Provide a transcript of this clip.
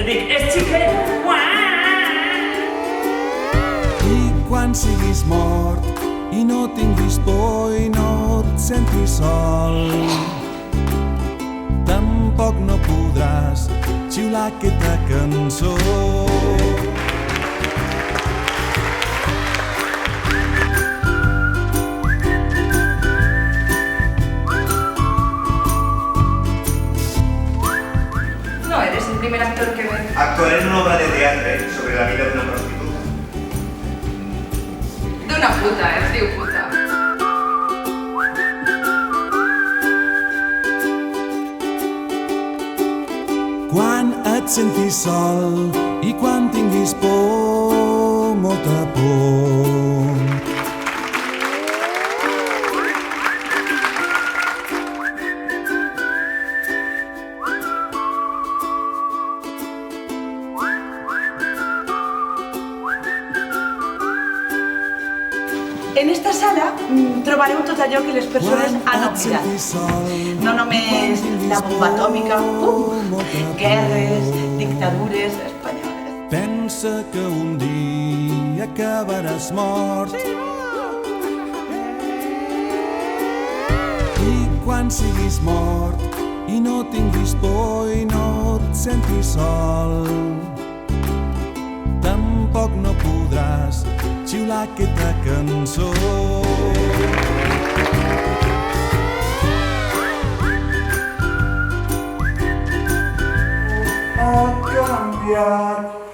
dic, és xiquet. I quan siguis mort i no tinguis por i no et sentis sol, tampoc no podràs xiular aquesta cançó. No eres el primer actor que ve. Actuaré en una obra de teatre sobre la vida de una prostituta. D'una puta, es diu puta. Quan et sentis sol i quan tinguis por, molta por. En esta sala trobareu tot allò que les persones han oblidat. No només la bomba atòmica, guerres, dictadures espanyoles. Pensa que un dia acabaràs mort. I quan siguis mort i no tinguis por i no et sentis sol, tampoc no podràs xiular aquesta cançó. Ha canviat